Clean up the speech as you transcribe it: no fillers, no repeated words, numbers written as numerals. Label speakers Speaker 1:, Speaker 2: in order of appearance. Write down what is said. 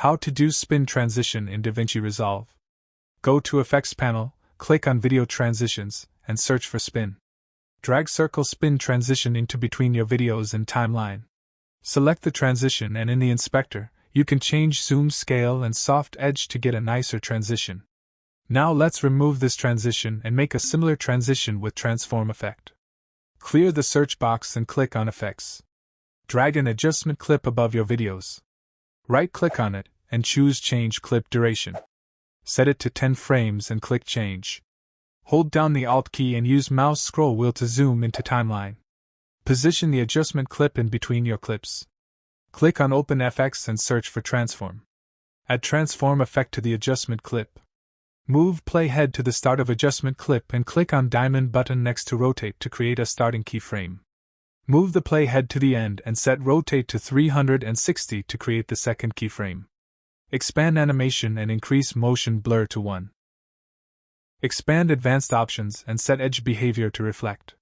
Speaker 1: How to do spin transition in DaVinci Resolve. Go to Effects panel, click on Video Transitions, and search for Spin. Drag Circle Spin Transition into between your videos and timeline. Select the transition, and in the inspector, you can change zoom, scale, and soft edge to get a nicer transition. Now let's remove this transition and make a similar transition with Transform Effect. Clear the search box and click on Effects. Drag an adjustment clip above your videos. Right-click on it and choose Change Clip Duration. Set it to 10 frames and click Change. Hold down the Alt key and use mouse scroll wheel to zoom into timeline. Position the adjustment clip in between your clips. Click on Open FX and search for Transform. Add Transform Effect to the adjustment clip. Move playhead to the start of adjustment clip and click on diamond button next to Rotate to create a starting keyframe. Move the playhead to the end and set Rotate to 360 to create the second keyframe. Expand animation and increase motion blur to 1. Expand advanced options and set edge behavior to reflect.